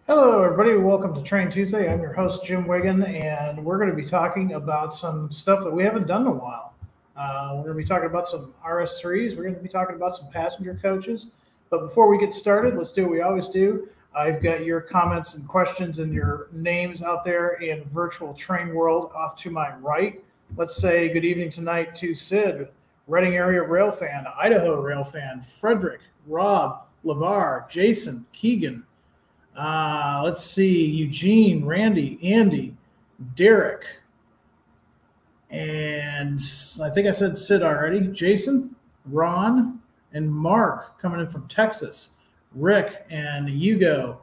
Hello, everybody. Welcome to Train Tuesday. I'm your host, Jim Wiggin, and we're going to be talking about some stuff that we haven't done in a while. We're going to be talking about some RS3s. We're going to be talking about some passenger coaches. But before we get started, let's do what we always do. I've got your comments and questions and your names out there in virtual train world off to my right. Let's say good evening tonight to Sid, Reading area rail fan, Idaho rail fan, Frederick, Rob, LeVar, Jason, Keegan. Let's see, Eugene, Randy, Andy, Derek, and I think I said Sid already, Jason, Ron, and Mark coming in from Texas, Rick and Hugo,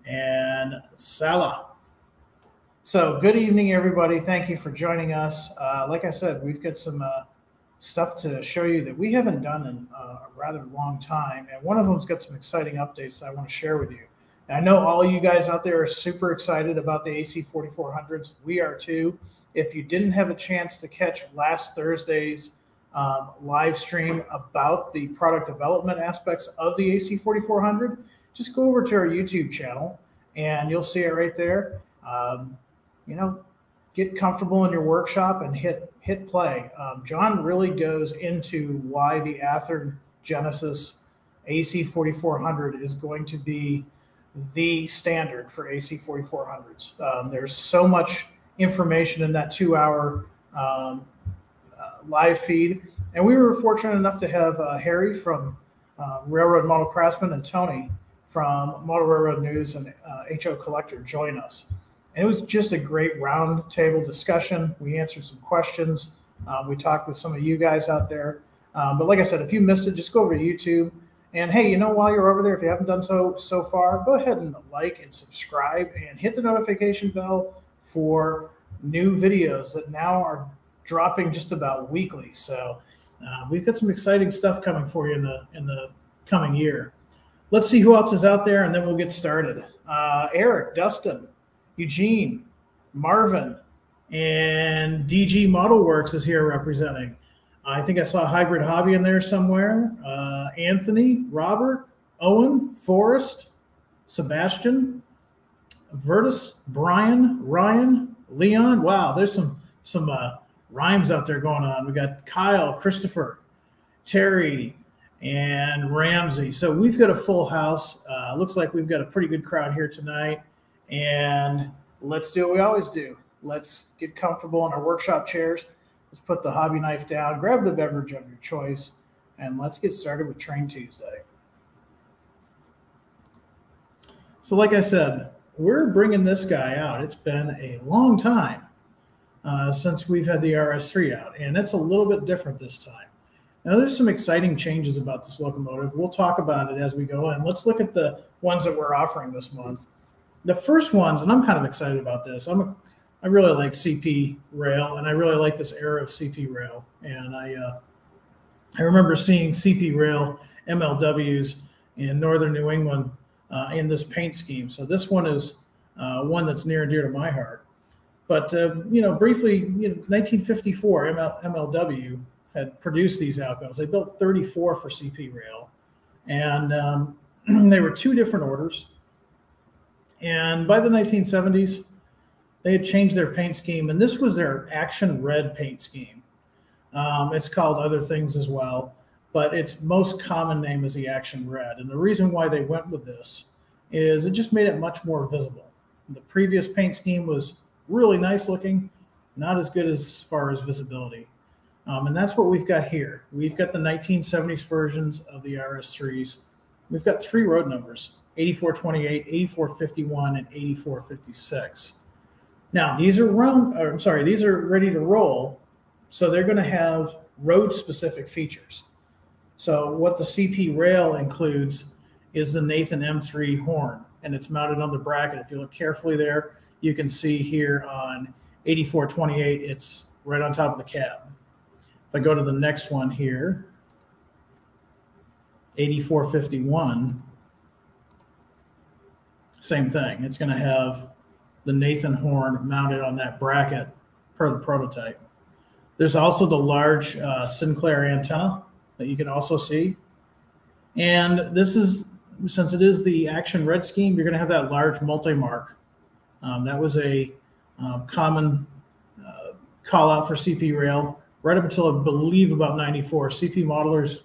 and Salah. So good evening, everybody. Thank you for joining us. Like I said, we've got some stuff to show you that we haven't done in a rather long time, and one of them's got some exciting updates that I want to share with you. I know all you guys out there are super excited about the AC4400s. We are too. If you didn't have a chance to catch last Thursday's live stream about the product development aspects of the AC4400, just go over to our YouTube channel and you'll see it right there. Get comfortable in your workshop and hit play. John really goes into why the Athearn Genesis AC4400 is going to be the standard for AC4400s. There's so much information in that 2-hour live feed. And we were fortunate enough to have Harry from Railroad Model Craftsman and Tony from Model Railroad News and HO Collector join us. And it was just a great round table discussion. We answered some questions. We talked with some of you guys out there. But like I said, if you missed it, just go over to YouTube. And hey, while you're over there, if you haven't done so far, go ahead and like and subscribe and hit the notification bell for new videos that now are dropping just about weekly. So we've got some exciting stuff coming for you in the coming year. Let's see who else is out there, and then we'll get started. Eric, Dustin, Eugene, Marvin, and DG Model Works is here representing. I think I saw Hybrid Hobby in there somewhere. Anthony, Robert, Owen, Forrest, Sebastian, Vertus, Brian, Ryan, Leon. Wow, there's some rhymes out there going on. We got Kyle, Christopher, Terry, and Ramsey. So we've got a full house. Looks like we've got a pretty good crowd here tonight. And let's do what we always do. Let's get comfortable in our workshop chairs. Let's put the hobby knife down, grab the beverage of your choice, and let's get started with Train Tuesday. So like I said, we're bringing this guy out. It's been a long time since we've had the RS3 out, and it's a little bit different this time. Now, there's some exciting changes about this locomotive. We'll talk about it as we go in. Let's look at the ones that we're offering this month. The first ones, and I'm kind of excited about this. I really like CP rail, and I really like this era of CP rail. And I remember seeing CP rail MLWs in northern New England in this paint scheme. So this one is one that's near and dear to my heart. But briefly, 1954 MLW had produced these Alcos. They built 34 for CP rail, and they were two different orders. And by the 1970s, they had changed their paint scheme, and this was their Action Red paint scheme. It's called other things as well, but its most common name is the Action Red. And the reason why they went with this is it just made it much more visible. The previous paint scheme was really nice looking, not as good as far as visibility. And that's what we've got here. We've got the 1970s versions of the RS3s. We've got 3 road numbers, 8428, 8451, and 8456. Now, these are ready to roll, so they're going to have road-specific features. So what the CP rail includes is the Nathan M3 horn, and it's mounted on the bracket. If you look carefully there, you can see here on 8428, it's right on top of the cab. If I go to the next one here, 8451, same thing. It's going to have the Nathan horn mounted on that bracket per the prototype. There's also the large Sinclair antenna that you can also see. And this is since it is the Action Red scheme, you're going to have that large multi-mark. That was a common call out for CP rail right up until I believe about 94. CP modelers,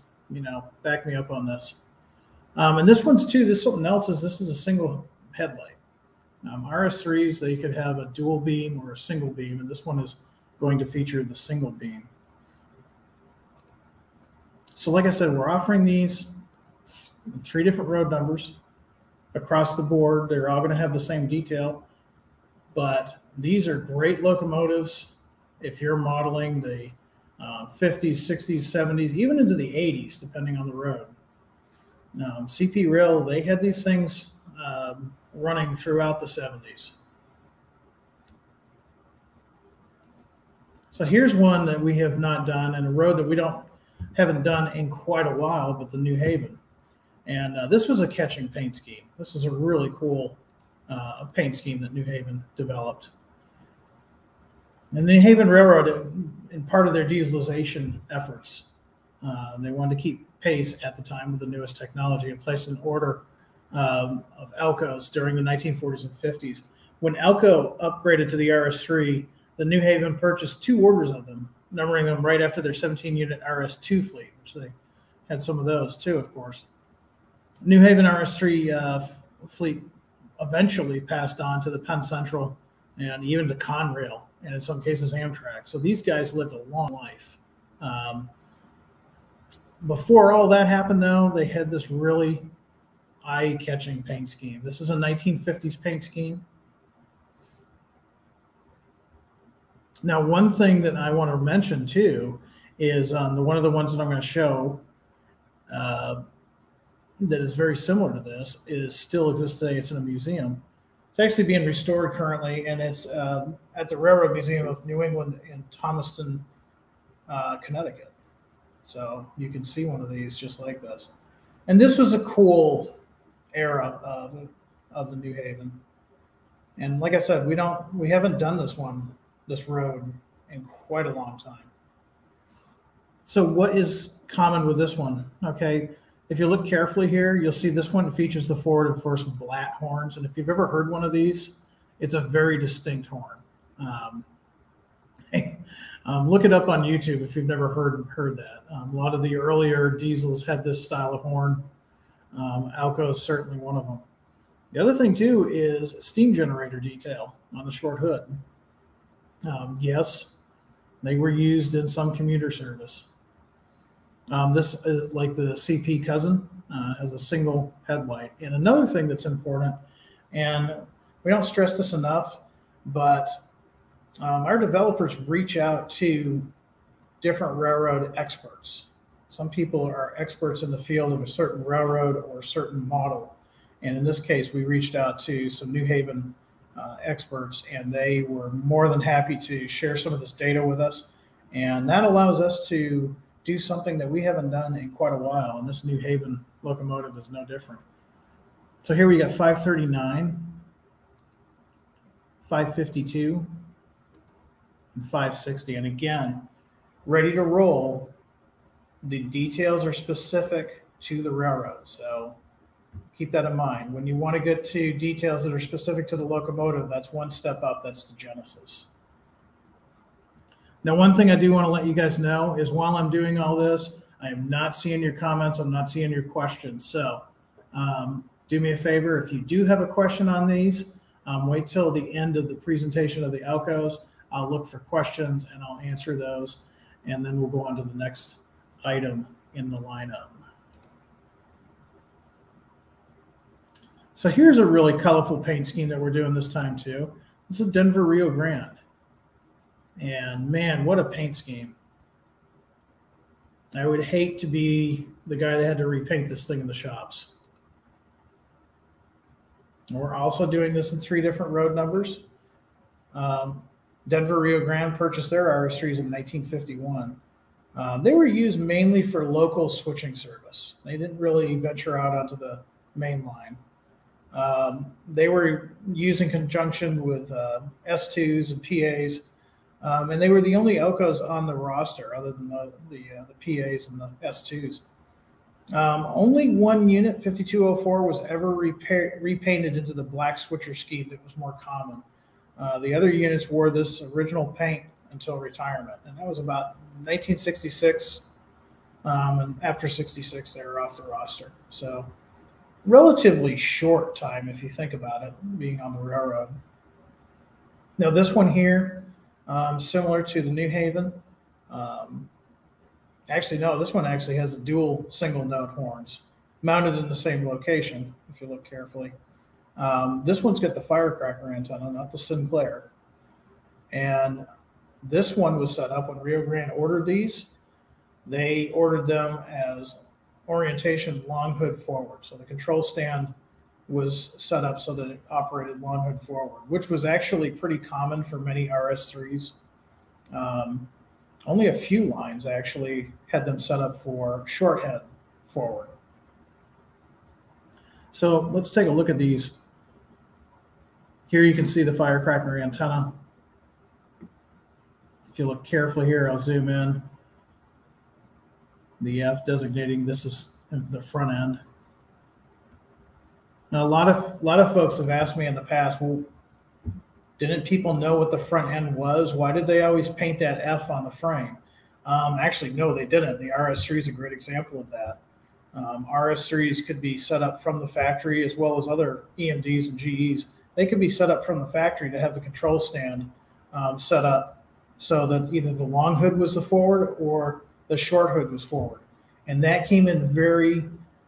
back me up on this. And this one's too, this is something else, is this is a single headlight. RS3s, they could have a dual beam or a single beam, and this one is going to feature the single beam. So like I said, we're offering these 3 different road numbers across the board. They're all going to have the same detail, but these are great locomotives if you're modeling the 50s, 60s, 70s, even into the 80s, depending on the road. CP Rail, they had these things running throughout the 70s. So here's one that we have not done, and a road that we haven't done in quite a while, but the New Haven. And this was a catching paint scheme. This is a really cool paint scheme that New Haven developed. And the New Haven Railroad, in part of their dieselization efforts, they wanted to keep pace at the time with the newest technology and placed an order of Elcos during the 1940s and 50s. When Elco upgraded to the RS3, the New Haven purchased 2 orders of them, numbering them right after their 17-unit RS2 fleet, which they had some of those too, of course. New Haven RS3 fleet eventually passed on to the Penn Central and even to Conrail, and in some cases Amtrak. So these guys lived a long life. Before all that happened, though, they had this really eye-catching paint scheme. This is a 1950s paint scheme. Now, one thing that I want to mention, too, is one of the ones that I'm going to show that is very similar to this still exists today. It's in a museum. It's actually being restored currently, and it's at the Railroad Museum of New England in Thomaston, Connecticut. So you can see one of these just like this. And this was a cool era of the New Haven. And like I said, we haven't done this road in quite a long time. So what is common with this one? Okay, if you look carefully here, you'll see this one features the forward and first Blatt horns. And if you've ever heard one of these, it's a very distinct horn. Look it up on YouTube if you've never heard that. A lot of the earlier diesels had this style of horn. Alco is certainly one of them. The other thing, too, is steam generator detail on the short hood. Yes, they were used in some commuter service. This is like the CP cousin, has a single headlight. And another thing that's important, and we don't stress this enough, but our developers reach out to different railroad experts. Some people are experts in the field of a certain railroad or a certain model. And in this case, we reached out to some New Haven experts, and they were more than happy to share some of this data with us. And that allows us to do something that we haven't done in quite a while. And this New Haven locomotive is no different. So here we got 539, 552, and 560. And again, ready to roll. The details are specific to the railroad. So keep that in mind. When you want to get to details that are specific to the locomotive, that's one step up. That's the Genesis. Now, one thing I do want to let you guys know is while I'm doing all this, I am not seeing your comments. I'm not seeing your questions. So do me a favor. If you do have a question on these, wait till the end of the presentation of the Alcos. I'll look for questions and I'll answer those. And then we'll go on to the next item in the lineup. So here's a really colorful paint scheme that we're doing this time too. This is Denver Rio Grande. And man, what a paint scheme. I would hate to be the guy that had to repaint this thing in the shops. We're also doing this in 3 different road numbers. Denver Rio Grande purchased their RS3s in 1951. They were used mainly for local switching service. They didn't really venture out onto the main line. They were used in conjunction with S2s and PAs, and they were the only Elcos on the roster other than the PAs and the S2s. Only one unit, 5204, was ever repainted into the black switcher scheme that was more common. The other units wore this original paint until retirement, and that was about 1966. And after 66, they were off the roster. So relatively short time if you think about it, being on the railroad. Now this one here, similar to the New Haven. Actually, no, this one actually has the dual single note horns mounted in the same location, if you look carefully. This one's got the firecracker antenna, not the Sinclair. And this one was set up when Rio Grande ordered these. They ordered them as orientation long hood forward. So the control stand was set up so that it operated long hood forward, which was actually pretty common for many RS3s. Only a few lines actually had them set up for short head forward. So let's take a look at these. Here you can see the firecracker antenna. If you look carefully here, I'll zoom in. The F designating this is the front end. Now, a lot of folks have asked me in the past, well, didn't people know what the front end was? Why did they always paint that F on the frame? Actually, no, they didn't. The RS3 is a great example of that. RS3s could be set up from the factory, as well as other EMDs and GEs. They could be set up from the factory to have the control stand set up so that either the long hood was the forward or the short hood was forward. And that came in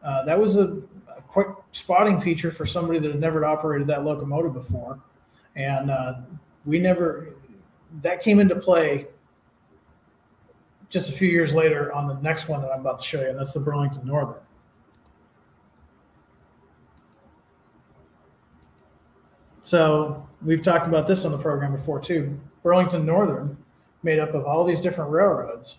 that was a quick spotting feature for somebody that had never operated that locomotive before. And that came into play just a few years later on the next one that I'm about to show you, and that's the Burlington Northern. So we've talked about this on the program before too. Burlington Northern, made up of all these different railroads.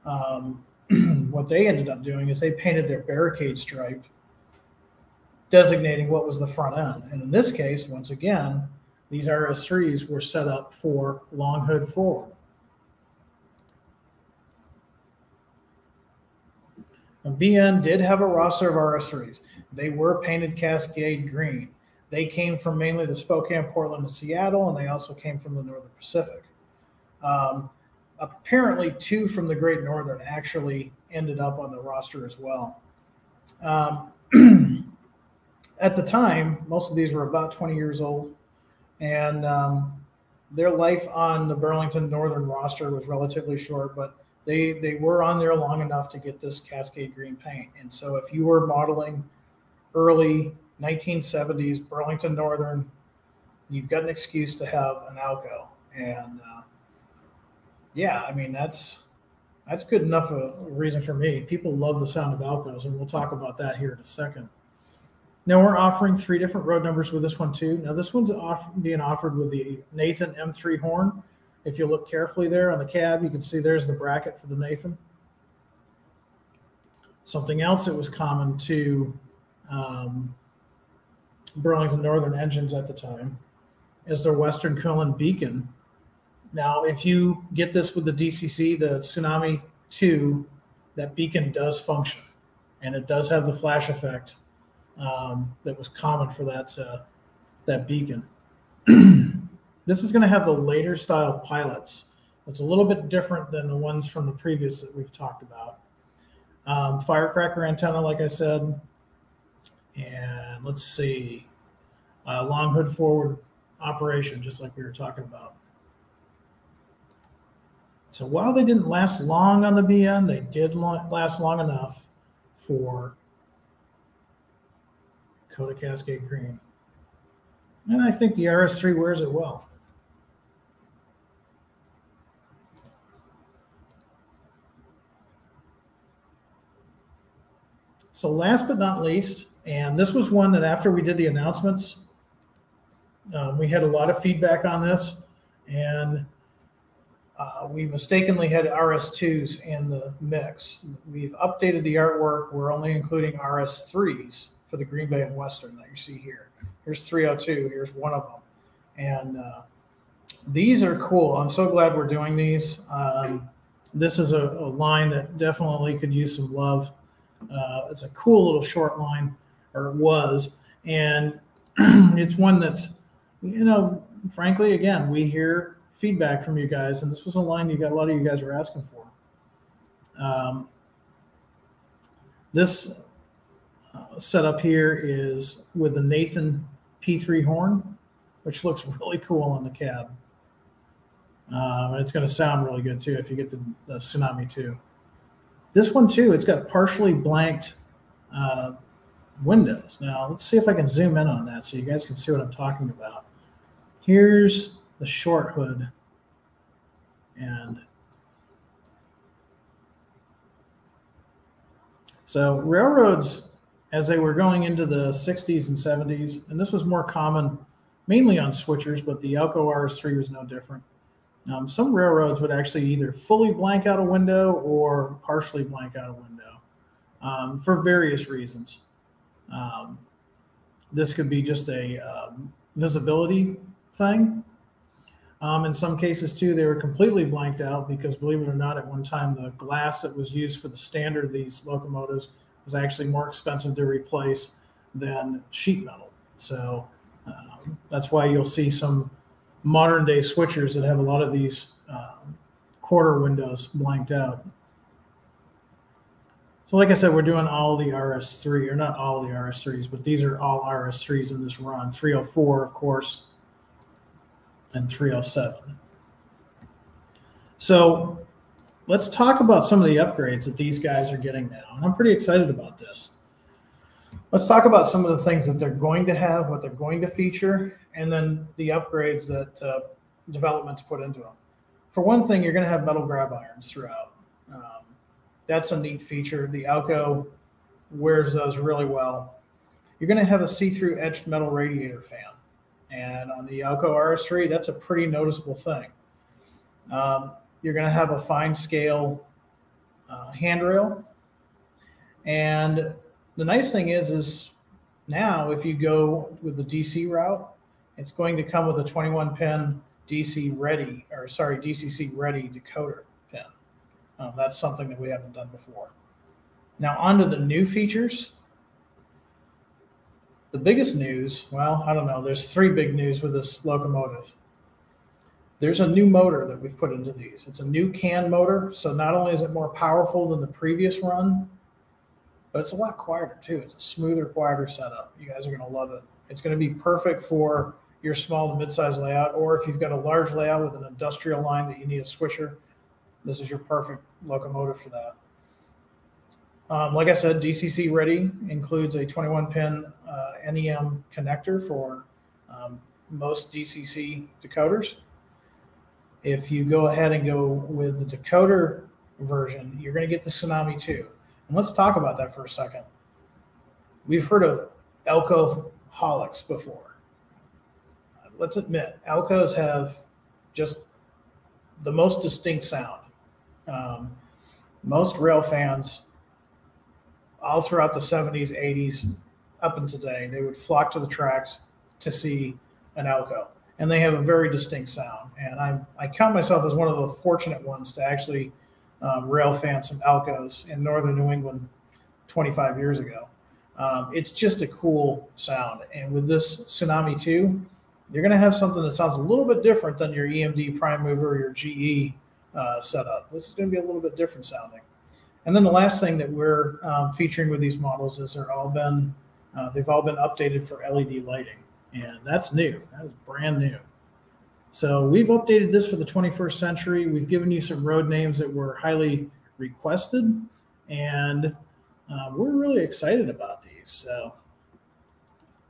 What they ended up doing is they painted their barricade stripe, designating what was the front end. And in this case, once again, these RS3s were set up for long hood forward. And BN did have a roster of RS3s. They were painted Cascade green. They came from mainly the Spokane, Portland, and Seattle, and they also came from the Northern Pacific. Apparently, 2 from the Great Northern actually ended up on the roster as well. At the time, most of these were about 20 years old, and their life on the Burlington Northern roster was relatively short, but they were on there long enough to get this Cascade green paint. And so if you were modeling early 1970s Burlington Northern, you've got an excuse to have an Alco. And yeah, I mean, that's good enough a reason for me. People love the sound of Alcos, and we'll talk about that here in a second. Now we're offering 3 different road numbers with this one too. Now this one's being offered with the Nathan M3 horn. If you look carefully there on the cab, you can see there's the bracket for the Nathan. Something else that was common to Burlington Northern engines at the time is their Western Cullen beacon. Now, if you get this with the DCC, the Tsunami 2, that beacon does function, and it does have the flash effect that was common for that beacon. This is going to have the later style pilots. It's a little bit different than the ones from the previous that we've talked about. Firecracker antenna, like I said, and let's see, long hood forward operation, just like we were talking about. So while they didn't last long on the BN, they did last long enough for Coda Cascade Green. And I think the RS3 wears it well. So last but not least, and this was one that after we did the announcements, we had a lot of feedback on this, and we mistakenly had RS2s in the mix. We've updated the artwork. We're only including RS3s for the Green Bay and Western that you see here. Here's 302. Here's one of them. And these are cool. I'm so glad we're doing these. This is a line that definitely could use some love. It's a cool little short line, or it was, and it's one that, frankly, again, we hear feedback from you guys, and this was a line a lot of you guys were asking for. This setup here is with the Nathan P3 horn, which looks really cool on the cab. And it's going to sound really good too if you get the Tsunami 2. This one too, it's got partially blanked windows. Now let's see if I can zoom in on that so you guys can see what I'm talking about. Here's the short hood, and so railroads, as they were going into the 60s and 70s, and this was more common mainly on switchers, but the Alco RS3 was no different. Some railroads would actually either fully blank out a window or partially blank out a window for various reasons. This could be just a visibility thing. In some cases, too, they were completely blanked out because, believe it or not, at one time, the glass that was used for the standard of these locomotives was actually more expensive to replace than sheet metal. So that's why you'll see some modern-day switchers that have a lot of these quarter windows blanked out. So like I said, we're doing all the RS3, or not all the RS3s, but these are all RS3s in this run. 304, of course, and 307. So let's talk about some of the upgrades that these guys are getting now. And I'm pretty excited about this. Let's talk about some of the things that they're going to have, what they're going to feature, and then the upgrades that development's put into them. For one thing, you're going to have metal grab irons throughout. That's a neat feature. The Alco wears those really well. You're going to have a see-through etched metal radiator fan. And on the Alco RS3, that's a pretty noticeable thing. You're going to have a fine scale handrail. And the nice thing is now if you go with the DC route, it's going to come with a 21-pin DCC ready decoder pin. That's something that we haven't done before. Now onto the new features. The biggest news, well, I don't know, there's three big news with this locomotive. There's a new motor that we've put into these. It's a new CAN motor, so not only is it more powerful than the previous run, but it's a lot quieter too. It's a smoother, quieter setup. You guys are going to love it. It's going to be perfect for your small to mid-size layout, or if you've got a large layout with an industrial line that you need a switcher, this is your perfect locomotive for that. Like I said, DCC ready includes a 21-pin NEM connector for most DCC decoders. If you go ahead and go with the decoder version, you're going to get the Tsunami 2. And let's talk about that for a second. We've heard of Alco-holics before. Let's admit, Alcos have just the most distinct sound. Most rail fans, all throughout the 70s, 80s, up until today, they would flock to the tracks to see an Alco. And they have a very distinct sound. And I count myself as one of the fortunate ones to actually rail fan some Alcos in northern New England 25 years ago. It's just a cool sound. And with this Tsunami 2, you're going to have something that sounds a little bit different than your EMD prime mover or your GE setup. This is going to be a little bit different sounding. And then the last thing that we're featuring with these models is they've all been updated for LED lighting. And that's new. That is brand new. So we've updated this for the 21st century. We've given you some road names that were highly requested, and we're really excited about these. So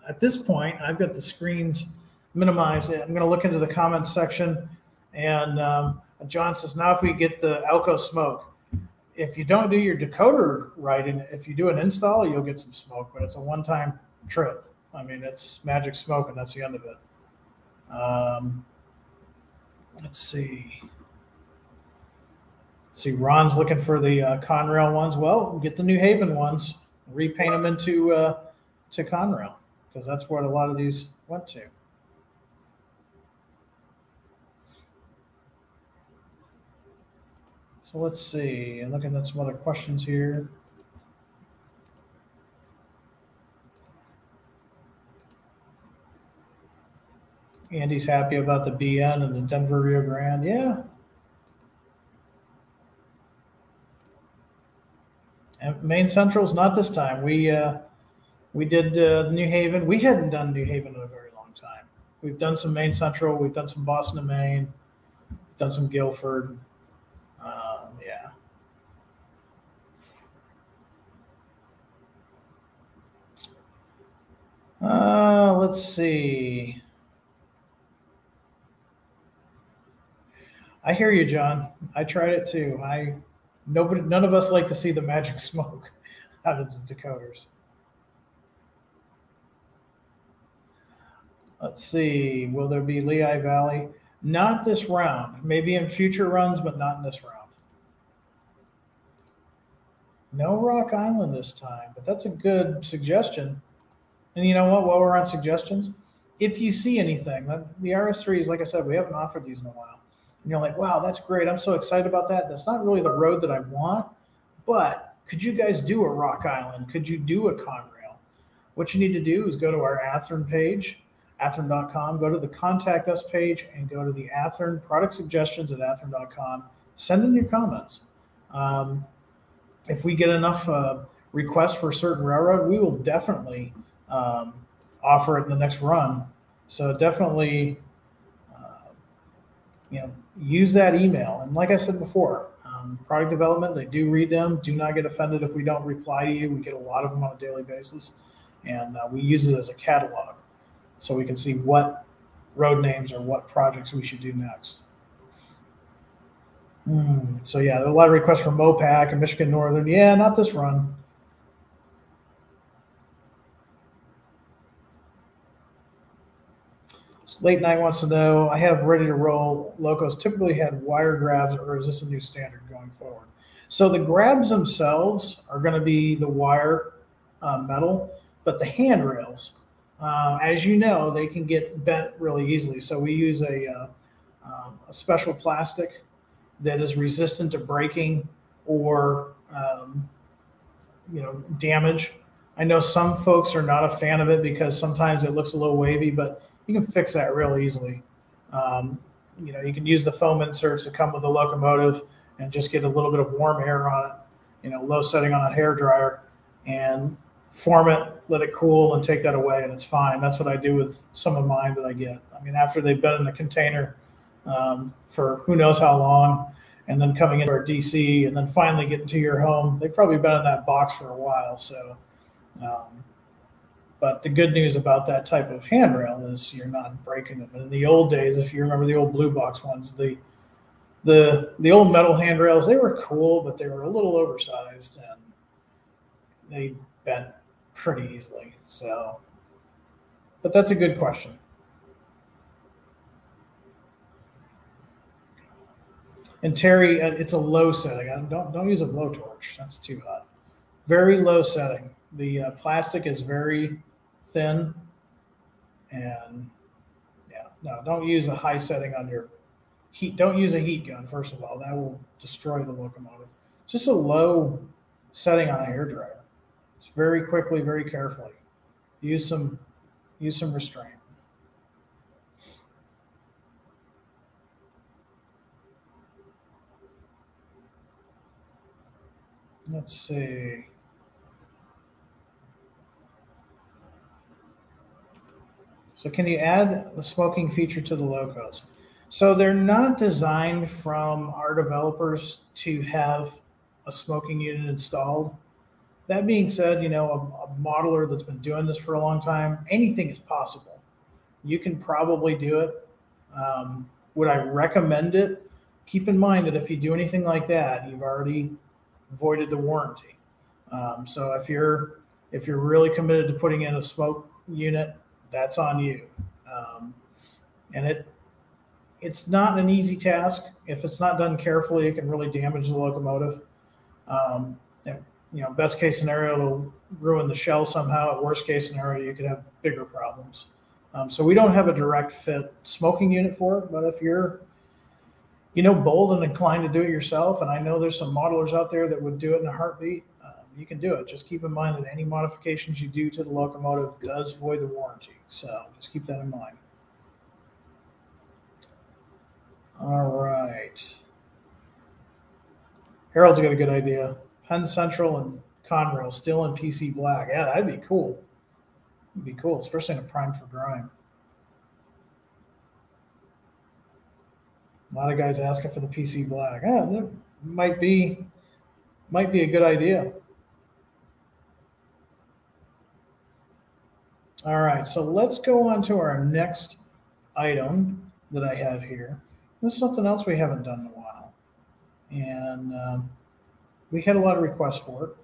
at this point, I've got the screens minimized. I'm going to look into the comments section, and John says, now if we get the Alco smoke, if you don't do your decoder right, and if you do an install, you'll get some smoke, but it's a one-time trip. I mean, it's magic smoke, and that's the end of it. Let's see. Ron's looking for the Conrail ones. Well, get the New Haven ones, repaint them into to Conrail, because that's what a lot of these went to. So let's see. I'm looking at some other questions here. Andy's happy about the BN and the Denver Rio Grande. Yeah. And Main Central's not this time. We did New Haven. We hadn't done New Haven in a very long time. We've done some Main Central. We've done some Boston and Maine. Done some Guilford. Yeah. Let's see. I hear you, John. I tried it too. None of us like to see the magic smoke out of the decoders. Let's see. Will there be Lehigh Valley? Not this round. Maybe in future runs, but not in this round. No Rock Island this time, but that's a good suggestion. And you know what? While we're on suggestions, if you see anything, the RS3s, like I said, we haven't offered these in a while. And you're like, wow, that's great. I'm so excited about that. That's not really the road that I want, but could you guys do a Rock Island? Could you do a Conrail? What you need to do is go to our Athearn page, Athearn.com, go to the Contact Us page, and go to the Athearn Product Suggestions at Athearn.com. Send in your comments. If we get enough requests for a certain railroad, we will definitely offer it in the next run. So definitely, use that email. And like I said before, product development, they do read them. Do not get offended if we don't reply to you. We get a lot of them on a daily basis, and we use it as a catalog so we can see what road names or what projects we should do next. So yeah, there are a lot of requests from Mopac and Michigan Northern. Yeah, not this run. Late Night wants to know, I have ready to roll locos typically had wire grabs, or is this a new standard going forward? So the grabs themselves are going to be the wire metal, but the handrails, as you know, they can get bent really easily. So we use a special plastic that is resistant to breaking or damage. I know some folks are not a fan of it because sometimes it looks a little wavy, but you can fix that real easily. You can use the foam inserts that come with the locomotive and just get a little bit of warm air on it, low setting on a hair dryer, and form it, let it cool, and take that away, and it's fine. That's what I do with some of mine that I get. I mean, after they've been in the container for who knows how long, and then coming into our DC, and then finally getting to your home, they've probably been in that box for a while. So, but the good news about that type of handrail is you're not breaking them. And in the old days, if you remember the old blue box ones, the old metal handrails, they were cool, but they were a little oversized and they bent pretty easily. So, but that's a good question. And Terry, it's a low setting. Don't use a blowtorch. That's too hot. Very low setting. The plastic is very thin, and no, don't use a high setting on your heat. Don't use a heat gun, first of all. That will destroy the locomotive. Just a low setting on a hairdryer. Just very quickly, very carefully. Use some restraint. Let's see. So can you add the smoking feature to the locos? So they're not designed from our developers to have a smoking unit installed. That being said, a modeler that's been doing this for a long time, anything is possible. You can probably do it. Would I recommend it? Keep in mind that if you do anything like that, you've already voided the warranty. So if you're really committed to putting in a smoke unit, that's on you. And it's not an easy task. If it's not done carefully, it can really damage the locomotive. Best case scenario, it'll ruin the shell somehow. At worst case scenario, you could have bigger problems. So we don't have a direct fit smoking unit for it, but if you're bold and inclined to do it yourself, and I know there's some modelers out there that would do it in a heartbeat, you can do it. Just keep in mind that any modifications you do to the locomotive does void the warranty. So just keep that in mind. All right. Harold's got a good idea. Penn Central and Conrail still in PC black. Yeah, that'd be cool. It'd be cool, especially in a prime for grime. A lot of guys asking for the PC black. Yeah, that might be a good idea. All right, so let's go on to our next item that I have here. This is something else we haven't done in a while, and we had a lot of requests for it.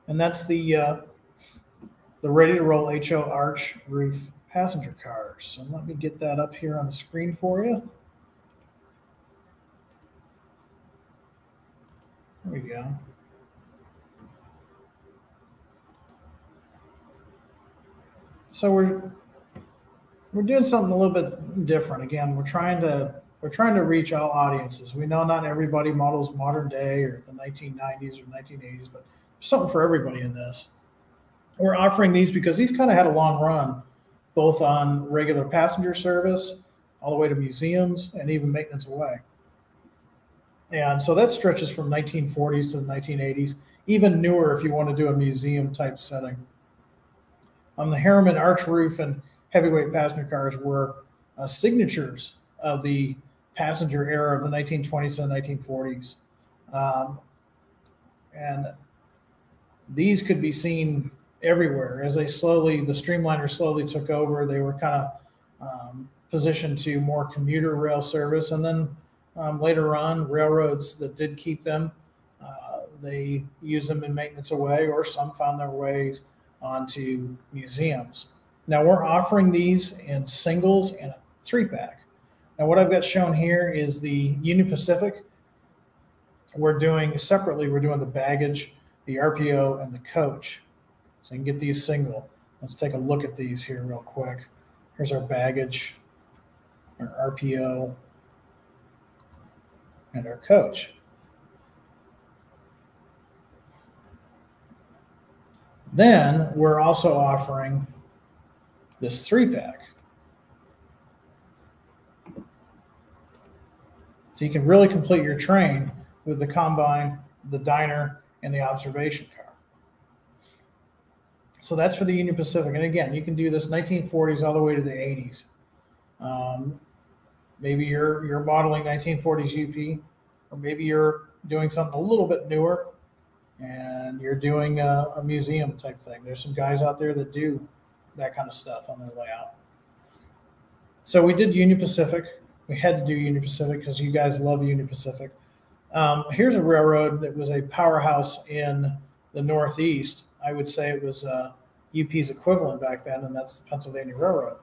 And that's the ready to roll HO arch roof passenger cars. So let me get that up here on the screen for you. There we go. So we're doing something a little bit different. Again, we're trying to reach all audiences. We know not everybody models modern day or the 1990s or 1980s, but there's something for everybody in this. We're offering these because these kind of had a long run, both on regular passenger service, all the way to museums, and even maintenance away. And so that stretches from 1940s to the 1980s, even newer if you want to do a museum type setting. The Harriman arch roof and heavyweight passenger cars were signatures of the passenger era of the 1920s and 1940s. And these could be seen everywhere as the streamliners slowly took over. They were kind of positioned to more commuter rail service. And then later on, railroads that did keep them, they used them in maintenance away, or some found their ways onto museums. Now we're offering these in singles and a 3-pack. Now what I've got shown here is the Union Pacific. We're doing the baggage, the RPO, and the coach. So you can get these single. Let's take a look at these here real quick. Here's our baggage, our RPO, and our coach. Then we're also offering this 3-pack. So you can really complete your train with the combine, the diner, and the observation car. So that's for the Union Pacific. And again, you can do this 1940s all the way to the 80s. Maybe you're modeling 1940s UP, or maybe you're doing something a little bit newer, and you're doing a museum type thing. There's some guys out there that do that kind of stuff on their layout. So we did Union Pacific. We had to do Union Pacific because you guys love Union Pacific. Here's a railroad that was a powerhouse in the Northeast. I would say it was UP's equivalent back then, and that's the Pennsylvania Railroad.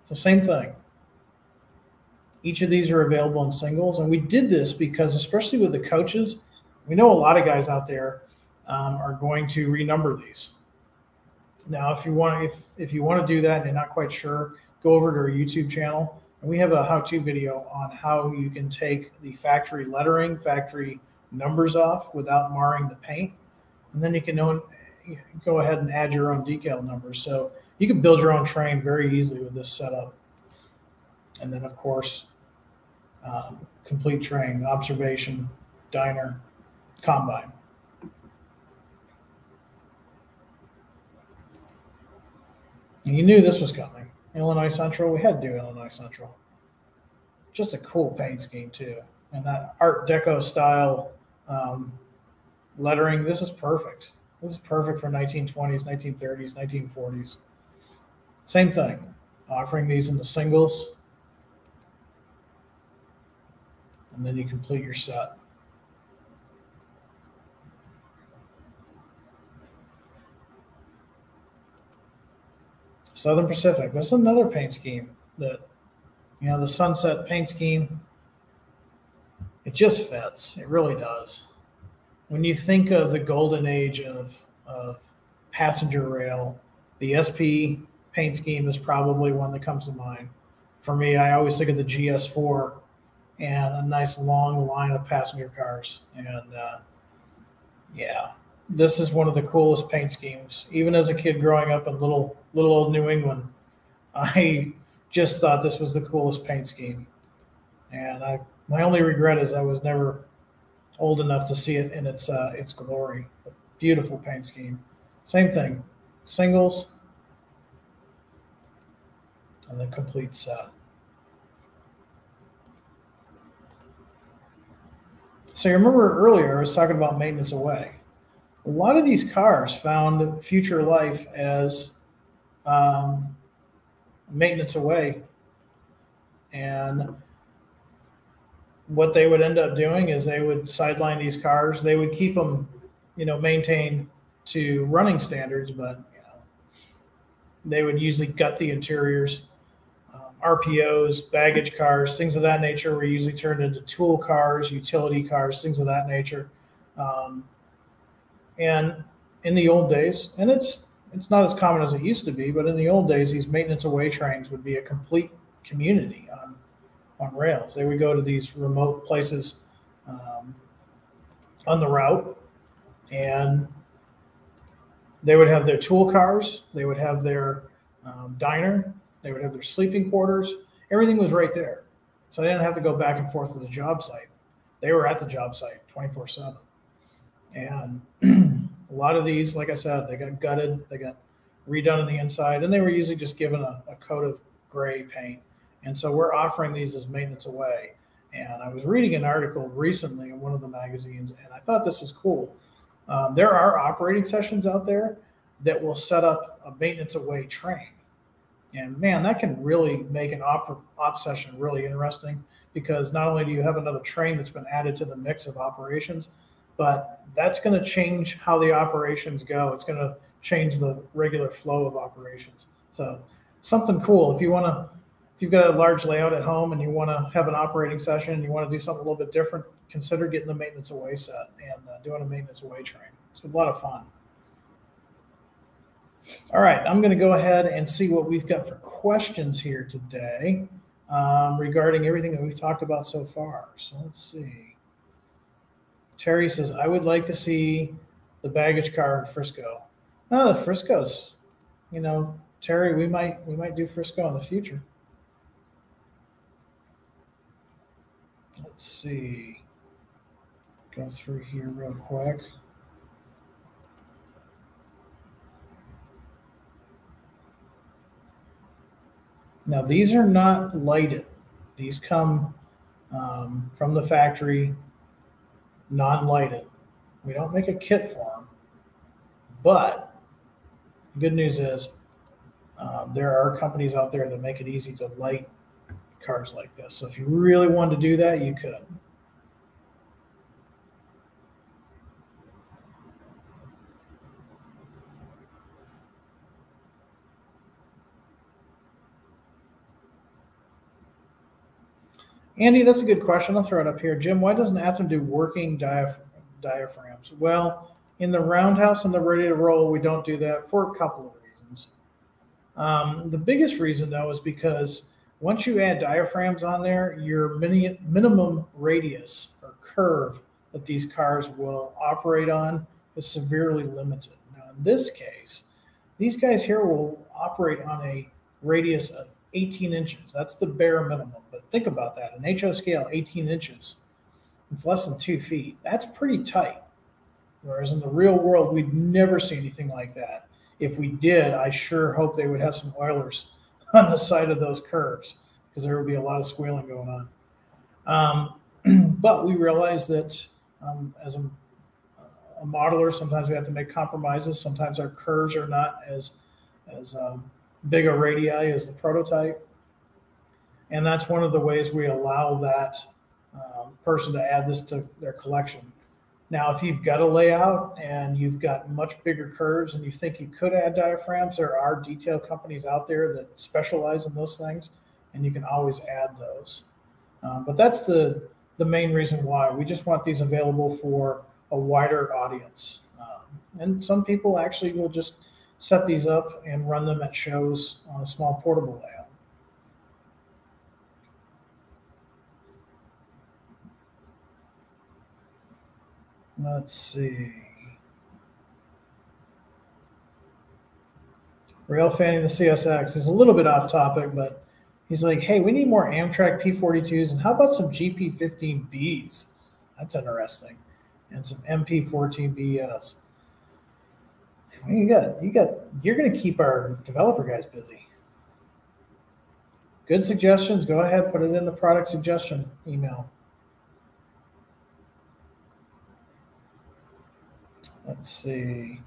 So same thing. Each of these are available in singles, and we did this because, especially with the coaches, we know a lot of guys out there are going to renumber these. Now, if you want to do that and you're not quite sure, go over to our YouTube channel, and we have a how-to video on how you can take the factory lettering, factory numbers off without marring the paint, and then you can go ahead and add your own decal numbers. So you can build your own train very easily with this setup. And then, of course, complete train, observation, diner, combine. And you knew this was coming. Illinois Central, we had to do Illinois Central. Just a cool paint scheme too. And that Art Deco style lettering, this is perfect. This is perfect for 1920s, 1930s, 1940s. Same thing, offering these in the singles. And then you complete your set. Southern Pacific, that's another paint scheme that, the sunset paint scheme, it just fits. It really does. When you think of the golden age of passenger rail, the SP paint scheme is probably one that comes to mind. For me, I always think of the GS4 and a nice long line of passenger cars. And yeah, this is one of the coolest paint schemes. Even as a kid growing up in little old New England, I just thought this was the coolest paint scheme. And my only regret is I was never old enough to see it in its glory. A beautiful paint scheme. Same thing, singles and the complete set. So you remember earlier I was talking about maintenance away. A lot of these cars found future life as maintenance away, and what they would end up doing is they would sideline these cars. They would keep them, maintained to running standards, but they would usually gut the interiors. RPOs, baggage cars, things of that nature were usually turned into tool cars, utility cars, things of that nature. And in the old days, and it's not as common as it used to be, but in the old days, these maintenance away trains would be a complete community on rails. They would go to these remote places on the route, and they would have their tool cars, they would have their diner, they would have their sleeping quarters. Everything was right there. So they didn't have to go back and forth to the job site. They were at the job site 24/7. And a lot of these, like I said, they got gutted, they got redone on the inside, and they were usually just given a coat of gray paint. And so we're offering these as maintenance away. And I was reading an article recently in one of the magazines, and I thought this was cool. There are operating sessions out there that will set up a maintenance away train. And man, that can really make an op session really interesting, because not only do you have another train that's been added to the mix of operations, but that's going to change how the operations go. It's going to change the regular flow of operations. So something cool. If you've got a large layout at home and you want to have an operating session and you want to do something a little bit different, consider getting the maintenance away set and doing a maintenance away train. It's a lot of fun. All right, I'm going to go ahead and see what we've got for questions here today regarding everything that we've talked about so far. So let's see. Terry says, I would like to see the baggage car in Frisco. Oh, the Frisco's, Terry, we might do Frisco in the future. Let's see. Go through here real quick. Now, these are not lighted. These come from the factory, non-lighted. We don't make a kit for them. But the good news is there are companies out there that make it easy to light cars like this. So if you really wanted to do that, you could. Andy, that's a good question. I'll throw it up here. Jim, why doesn't Athearn do working diaphragms? Well, in the roundhouse and the ready to roll, we don't do that for a couple of reasons. The biggest reason, though, is because once you add diaphragms on there, your minimum radius or curve that these cars will operate on is severely limited. Now, in this case, these guys here will operate on a radius of 18 inches. That's the bare minimum. But think about that. An HO scale, 18 inches. It's less than 2 feet. That's pretty tight. Whereas in the real world, we'd never see anything like that. If we did, I sure hope they would have some oilers on the side of those curves, because there would be a lot of squealing going on. But we realize that as a modeler, sometimes we have to make compromises. Sometimes our curves are not as big a radii as the prototype. And that's one of the ways we allow that person to add this to their collection. Now, if you've got a layout and you've got much bigger curves and you think you could add diaphragms, there are detail companies out there that specialize in those things, and you can always add those. But that's the main reason why. We just want these available for a wider audience. And some people actually will just set these up and run them at shows on a small portable layout. Let's see. Rail fanning the CSX is a little bit off topic, but He's like, hey, we need more Amtrak P42s, and how about some GP15Bs? That's interesting. And some MP14BS. You're going to keep our developer guys busy. Good suggestions. Go ahead, put it in the product suggestion email. Let's see.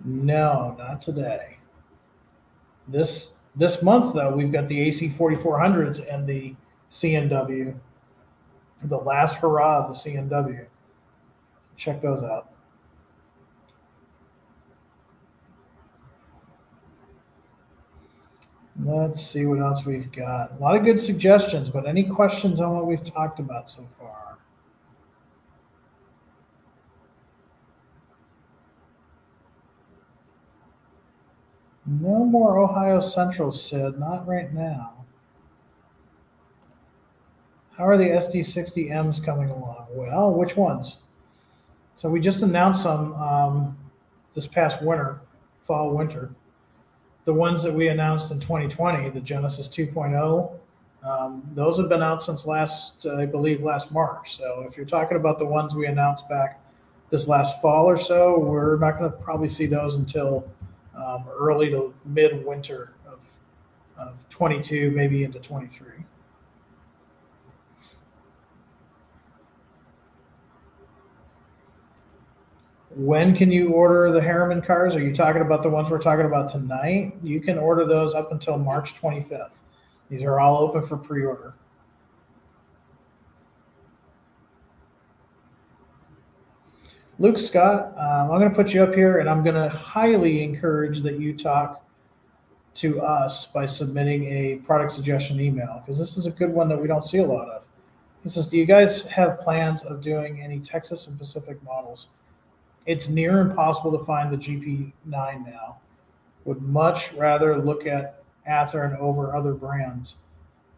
No, not today. This month, though, we've got the AC4400s and the CNW, the last hurrah of the CNW. Check those out. Let's see what else we've got. A lot of good suggestions, but any questions on what we've talked about so far? No more Ohio Central, Sid. Not right now. How are the SD60Ms coming along? Well, which ones? So we just announced some this past winter, fall, winter. The ones that we announced in 2020, the Genesis 2.0, those have been out since I believe last March. So if you're talking about the ones we announced back this last fall or so, we're not going to probably see those until early to mid-winter of 22, maybe into 23. When can you order the Harriman cars? Are you talking about the ones we're talking about tonight? You can order those up until March 25th. These are all open for pre-order. Luke Scott, I'm going to put you up here, and I'm going to highly encourage that you talk to us by submitting a product suggestion email, because this is a good one that we don't see a lot of. He says, do you guys have plans of doing any Texas and Pacific models? It's near impossible to find the GP9 now. Would much rather look at Athearn over other brands.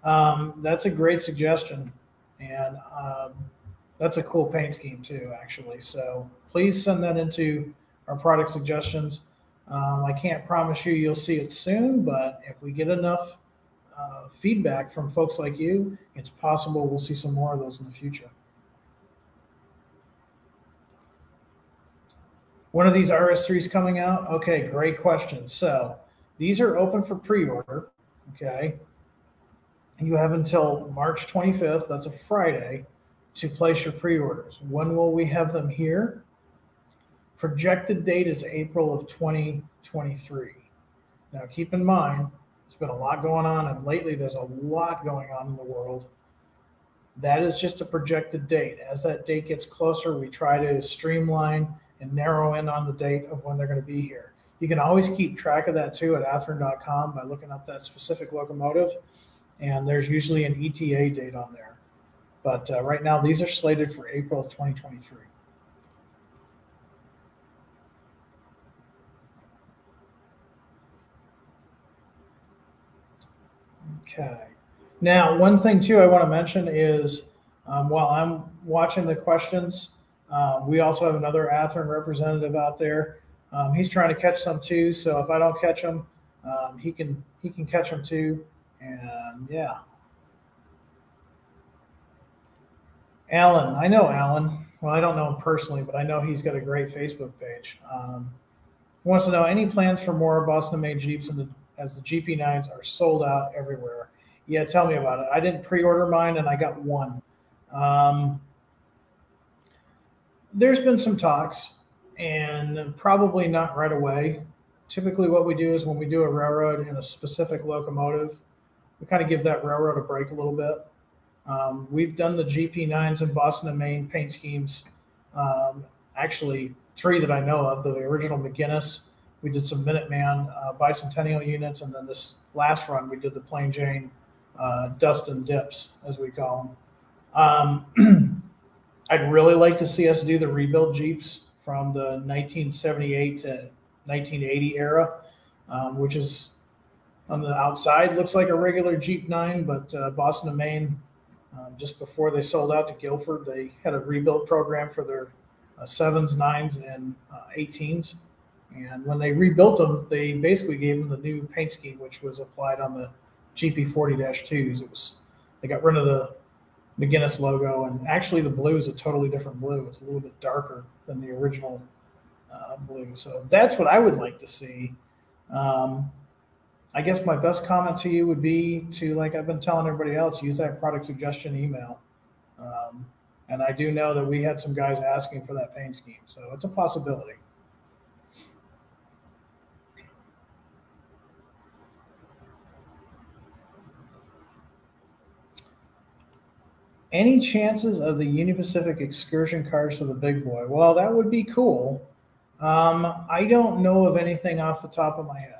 That's a great suggestion, and that's a cool paint scheme too, actually. So please send that into our product suggestions. I can't promise you'll see it soon, but if we get enough feedback from folks like you, it's possible we'll see some more of those in the future. When are these RS3s coming out? Okay, great question. So these are open for pre-order, okay? And you have until March 25th, that's a Friday, to place your pre-orders. When will we have them here? Projected date is April of 2023. Now keep in mind, there's been a lot going on, and lately there's a lot going on in the world. That is just a projected date. As that date gets closer, we try to streamline and narrow in on the date of when they're going to be here. You can always keep track of that too at athearn.com by looking up that specific locomotive, and there's usually an ETA date on there. But right now, these are slated for April of 2023. Okay. Now, one thing too I want to mention is while I'm watching the questions, we also have another Athearn representative out there. He's trying to catch some too, so if I don't catch him, he can catch them too. And yeah. Alan, I know Alan. Well, I don't know him personally, but I know he's got a great Facebook page. He wants to know any plans for more Boston-made Jeeps as the GP9s are sold out everywhere. Yeah, tell me about it. I didn't pre-order mine, and I got one. There's been some talks, and probably not right away. Typically what we do is when we do a railroad in a specific locomotive, we kind of give that railroad a break a little bit. We've done the GP9s in Boston and Maine paint schemes, actually 3 that I know of. The original McGinnis, we did some Minuteman bicentennial units, and then this last run we did the Plain Jane dust and dips, as we call them. I'd really like to see us do the rebuild Jeeps from the 1978 to 1980 era, which is on the outside looks like a regular Jeep 9, but Boston and Maine, just before they sold out to Guilford, they had a rebuild program for their 7s, 9s, and 18s. And when they rebuilt them, they basically gave them the new paint scheme, which was applied on the GP40-2s. They got rid of the McGinnis logo, and actually the blue is a totally different blue. It's a little bit darker than the original blue. So that's what I would like to see. I guess my best comment to you would be to, like I've been telling everybody else, use that product suggestion email. And I do know that we had some guys asking for that paint scheme, so it's a possibility. Any chances of the Union Pacific excursion cars for the big boy? Well, that would be cool. I don't know of anything off the top of my head.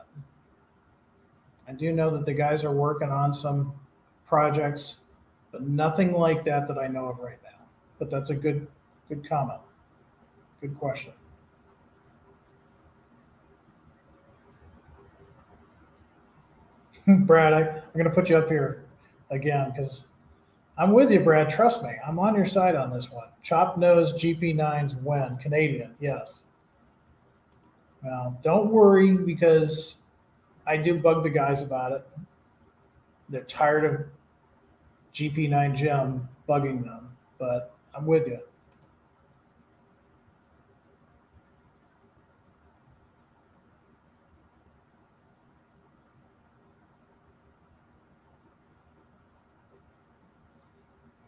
I do know that the guys are working on some projects, but nothing like that that I know of right now. But that's a good comment. Good question. Brad, I'm going to put you up here again because I'm with you, Brad. Trust me. I'm on your side on this one. Chopped nose GP9s when? Canadian, yes. Well, don't worry because I do bug the guys about it. They're tired of GP9 Jim bugging them, but I'm with you.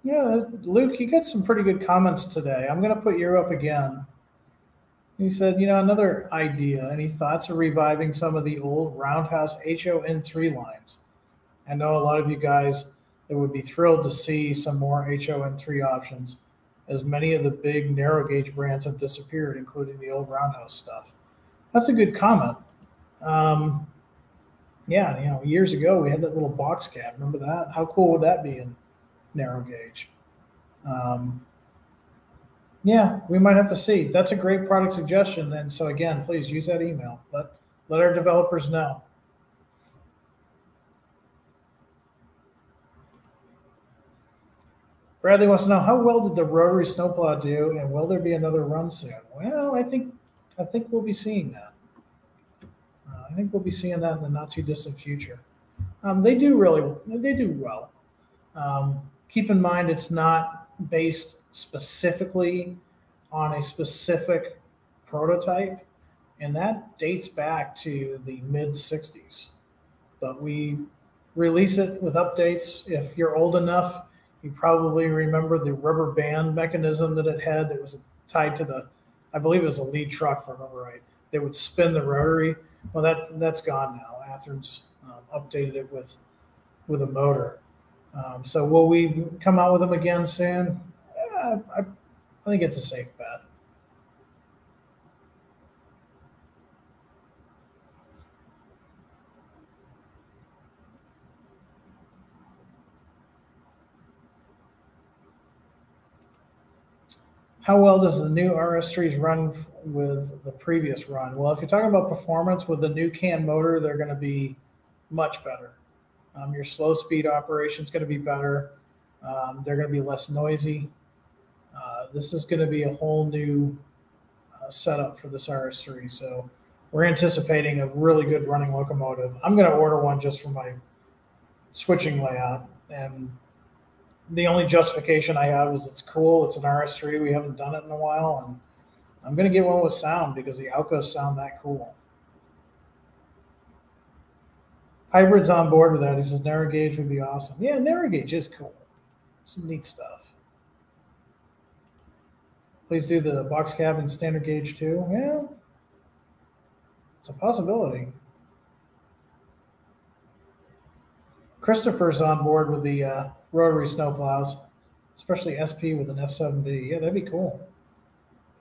Yeah, Luke, you got some pretty good comments today. I'm going to put you up again. He said, you know, another idea. Any thoughts of reviving some of the old Roundhouse HON3 lines? I know a lot of you guys that would be thrilled to see some more HON3 options, as many of the big narrow gauge brands have disappeared, including the old Roundhouse stuff. That's a good comment. Yeah, you know, years ago we had that little box cab. Remember that? How cool would that be in narrow gauge? Yeah, we might have to see. That's a great product suggestion. Then, so again, please use that email. Let our developers know. Bradley wants to know, how well did the Rotary Snowplow do, and will there be another run soon? Well, I think we'll be seeing that. I think we'll be seeing that in the not too distant future. They do well. Keep in mind, it's not based specifically on a specific prototype, and that dates back to the mid-60s. But we release it with updates. If you're old enough, you probably remember the rubber band mechanism that it had that was tied to the, I believe it was a lead truck, if I remember right. They would spin the rotary. Well, that's gone now. Athearn's updated it with a motor. So will we come out with them again soon? Yeah, I think it's a safe bet. How well does the new RS3s run with the previous run? Well, if you're talking about performance with the new CAN motor, they're going to be much better. Your slow speed operation is going to be better. They're going to be less noisy. This is going to be a whole new setup for this RS3. So we're anticipating a really good running locomotive. I'm going to order one just for my switching layout. And the only justification I have is it's cool. It's an RS3. We haven't done it in a while. And I'm going to get one with sound because the Alcos sound that cool. Hybrid's on board with that. He says narrow gauge would be awesome. Yeah, narrow gauge is cool. Some neat stuff. Please do the box cab and standard gauge too. Yeah, it's a possibility. Christopher's on board with the rotary snowplows, especially SP with an F7B. Yeah, that'd be cool.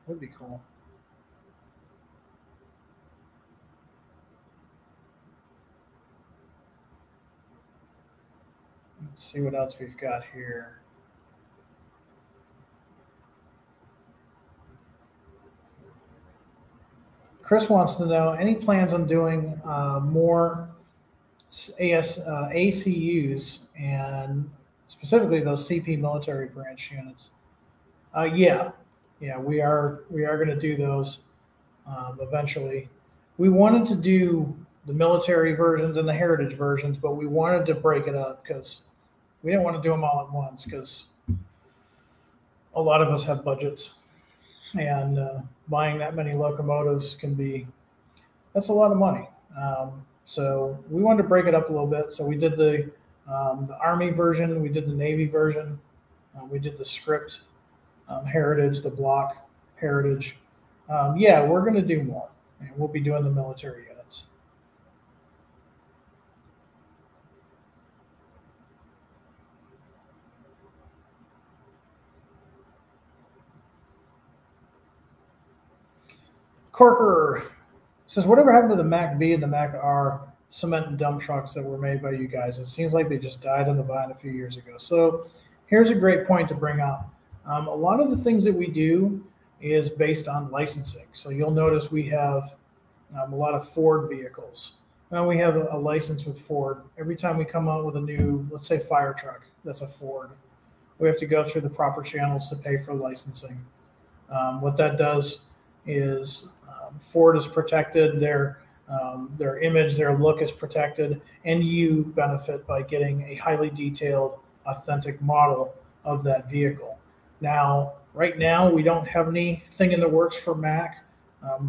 Would be cool. Let's see what else we've got here. Chris wants to know, any plans on doing more ACUs and specifically those CP military branch units? Yeah, we are going to do those eventually. We wanted to do the military versions and the heritage versions, but we wanted to break it up because we didn't want to do them all at once because a lot of us have budgets, and buying that many locomotives that's a lot of money. So we wanted to break it up a little bit. So we did the Army version, we did the Navy version, we did the script heritage, the block heritage. Yeah, we're going to do more, and we'll be doing the military units. Corker says, whatever happened to the Mac B and the Mac R cement and dump trucks that were made by you guys? It seems like they just died on the vine a few years ago. So here's a great point to bring up. A lot of the things that we do is based on licensing. So you'll notice we have a lot of Ford vehicles. Now we have a license with Ford. Every time we come out with a new, let's say, fire truck, that's a Ford, we have to go through the proper channels to pay for licensing. What that does is Ford is protected, their image, their look is protected, and you benefit by getting a highly detailed, authentic model of that vehicle. Now, right now, we don't have anything in the works for Mac.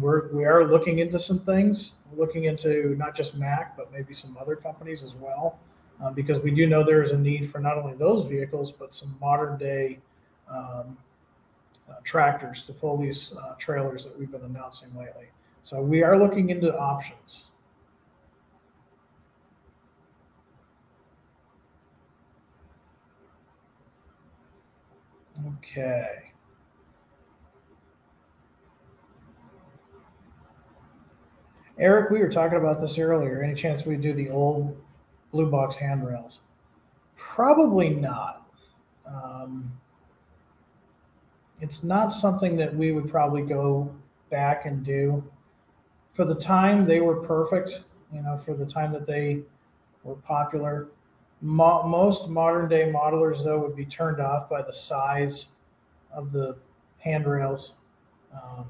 We are looking into some things. We're looking into not just Mac, but maybe some other companies as well, because we do know there is a need for not only those vehicles, but some modern day tractors to pull these trailers that we've been announcing lately. So we are looking into options. Okay. Eric, we were talking about this earlier. Any chance we do the old blue box handrails? Probably not. It's not something that we would probably go back and do. For the time, they were perfect. For the time that they were popular. Most modern day modelers, though, would be turned off by the size of the handrails.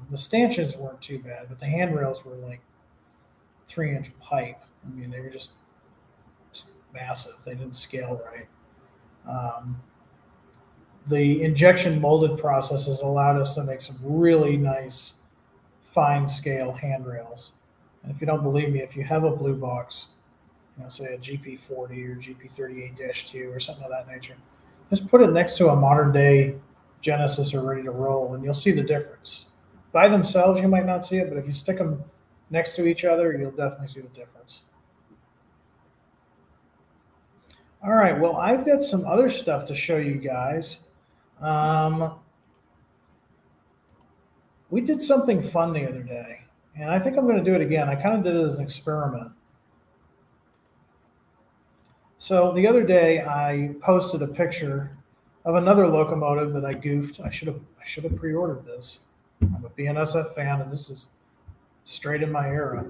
The stanchions weren't too bad, but the handrails were like 3-inch pipe. I mean, they were just massive. They didn't scale right. The injection molded process has allowed us to make some really nice fine scale handrails. And if you don't believe me, if you have a blue box, say a GP40 or GP38-2 or something of that nature, just put it next to a modern day Genesis or Ready to Roll, and you'll see the difference. By themselves, you might not see it, but if you stick them next to each other, you'll definitely see the difference. All right, well, I've got some other stuff to show you guys. We did something fun the other day, and I think I'm going to do it again. I kind of did it as an experiment. So the other day, I posted a picture of another locomotive that I goofed. I should have pre-ordered this. I'm a BNSF fan, and this is straight in my era.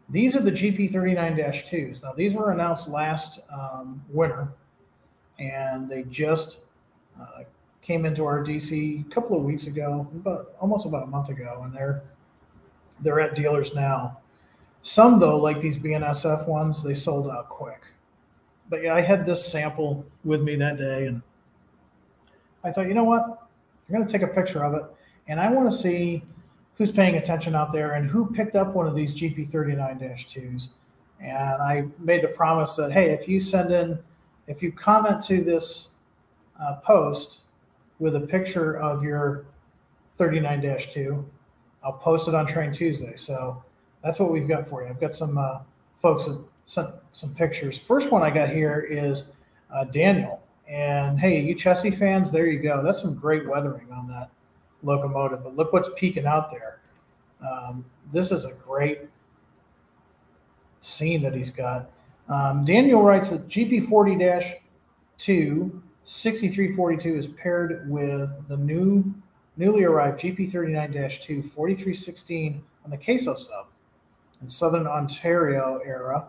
These are the GP39-2s. Now, these were announced last winter, and they just came into our DC a couple of weeks ago, almost about a month ago, and they're at dealers now. Some, though, like these BNSF ones, they sold out quick. But yeah, I had this sample with me that day, and I thought, you know what? I'm going to take a picture of it, and I want to see who's paying attention out there and who picked up one of these GP39-2s. And I made the promise that, hey, if you comment to this post with a picture of your 39-2, I'll post it on Train Tuesday. So that's what we've got for you. I've got some folks that sent some pictures. First one I got here is Daniel. And hey, you Chessie fans, there you go. That's some great weathering on that locomotive. But look what's peeking out there. This is a great scene that he's got. Daniel writes that GP40-2 6342 is paired with the newly arrived GP39-2 4316 on the Queso sub in Southern Ontario era.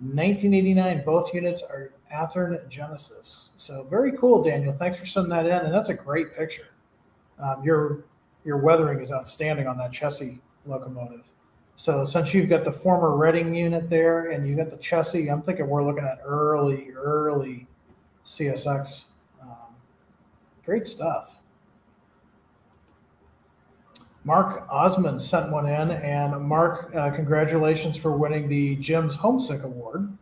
1989, both units are Athearn Genesis. So very cool, Daniel. Thanks for sending that in, and that's a great picture. Your weathering is outstanding on that Chessie locomotive. So since you've got the former Reading unit there and you've got the chassis, I'm thinking we're looking at early CSX. Great stuff. Mark Osmond sent one in, and Mark, congratulations for winning the Jim's Homesick Award.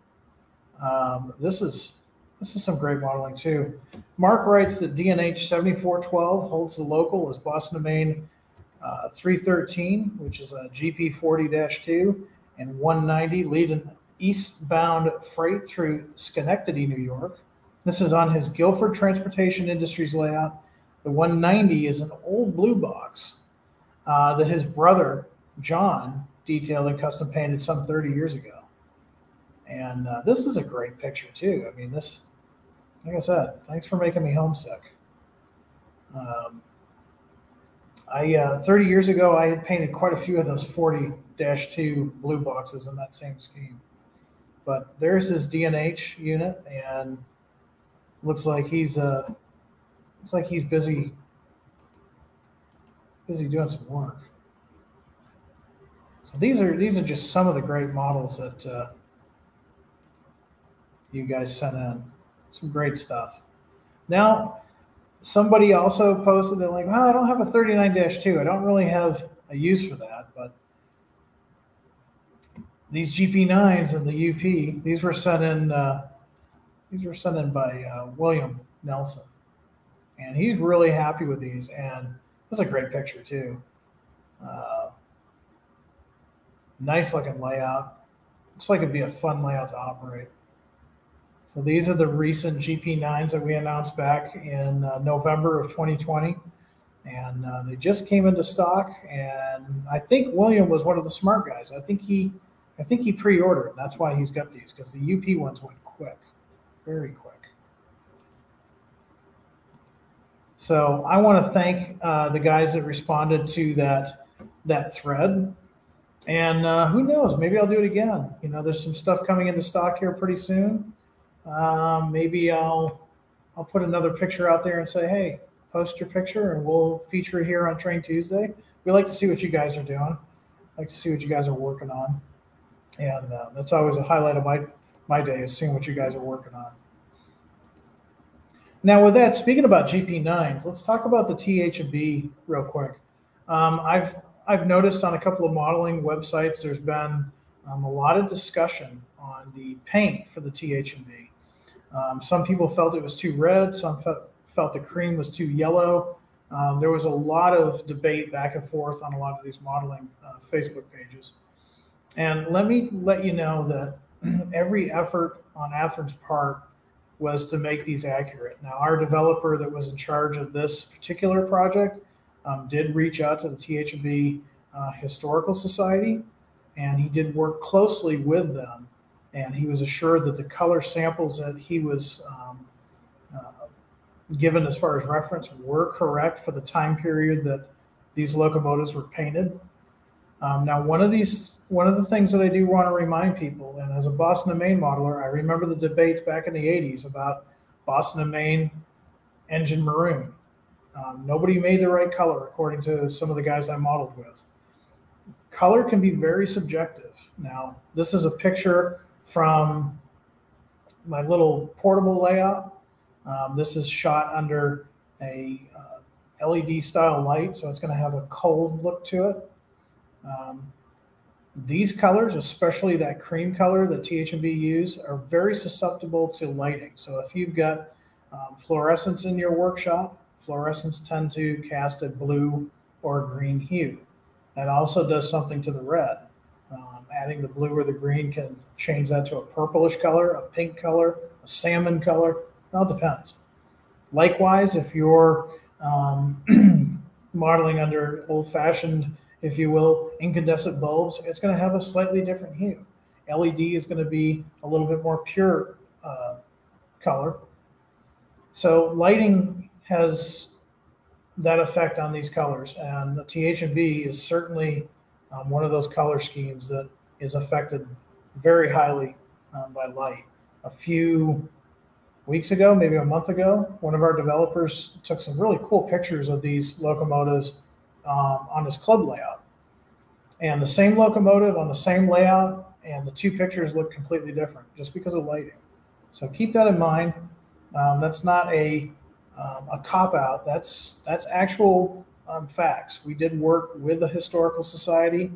This is some great modeling too. Mark writes that DNH 7412 holds the local as Boston to Maine 313, which is a GP 40-2, and 190 lead an eastbound freight through Schenectady, New York. This is on his Guilford Transportation Industries layout. The 190 is an old blue box that his brother, John, detailed and custom painted some 30 years ago. And this is a great picture too. I mean, this, like I said, thanks for making me homesick. 30 years ago, I had painted quite a few of those 40-2 blue boxes in that same scheme. But there's his DNH unit, and looks like he's busy doing some work. So these are just some of the great models that you guys sent in. Some great stuff. Now, somebody also posted that, like, well, I don't have a 39-2. I don't really have a use for that, but these GP9s and the UP, these were sent in by William Nelson, and he's really happy with these. And that's a great picture too. Nice looking layout. Looks like it'd be a fun layout to operate. So these are the recent GP9s that we announced back in November of 2020, and they just came into stock. And I think William was one of the smart guys. I think he pre-ordered. That's why he's got these, because the UP ones went quick, very quick. So I want to thank the guys that responded to that thread. And who knows, maybe I'll do it again. You know, there's some stuff coming into stock here pretty soon. Maybe I'll put another picture out there and say, hey, post your picture and we'll feature it here on Train Tuesday. We like to see what you guys are doing. Like to see what you guys are working on. And that's always a highlight of my day, is seeing what you guys are working on. Now with that, speaking about GP9s, let's talk about the TH&B real quick. I've noticed on a couple of modeling websites there's been a lot of discussion on the paint for the TH&B. Some people felt it was too red. Some felt the cream was too yellow. There was a lot of debate back and forth on a lot of these modeling Facebook pages. And let me let you know that every effort on Athearn's part was to make these accurate. Now, our developer that was in charge of this particular project did reach out to the TH&B Historical Society, and he did work closely with them. And he was assured that the color samples that he was given as far as reference were correct for the time period that these locomotives were painted. Now, one of the things that I do want to remind people, and as a Boston and Maine modeler, I remember the debates back in the 80s about Boston and Maine engine maroon. Nobody made the right color, according to some of the guys I modeled with. Color can be very subjective. Now, this is a picture from my little portable layout. This is shot under a LED style light, so it's going to have a cold look to it. These colors, especially that cream color that TH&B use, are very susceptible to lighting. So if you've got fluorescents in your workshop, fluorescents tend to cast a blue or a green hue. That also does something to the red. Adding the blue or the green can change that to a purplish color, a pink color, a salmon color. It all depends. Likewise, if you're modeling under old-fashioned, if you will, incandescent bulbs, it's going to have a slightly different hue. LED is going to be a little bit more pure color. So lighting has that effect on these colors, and the TH&B is certainly one of those color schemes that is affected very highly by light. A few weeks ago, maybe a month ago, one of our developers took some really cool pictures of these locomotives on his club layout. And the same locomotive on the same layout, and the two pictures look completely different just because of lighting. So keep that in mind. That's not a cop-out. That's actual facts. We did work with the Historical Society,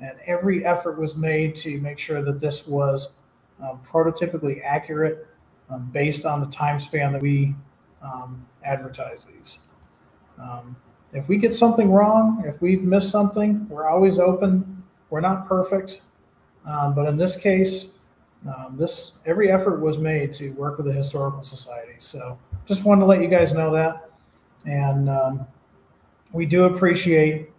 and every effort was made to make sure that this was prototypically accurate based on the time span that we advertise these. If we get something wrong, if we've missed something, we're always open. We're not perfect, but in this case, every effort was made to work with the Historical Society. So just wanted to let you guys know that, and we do appreciate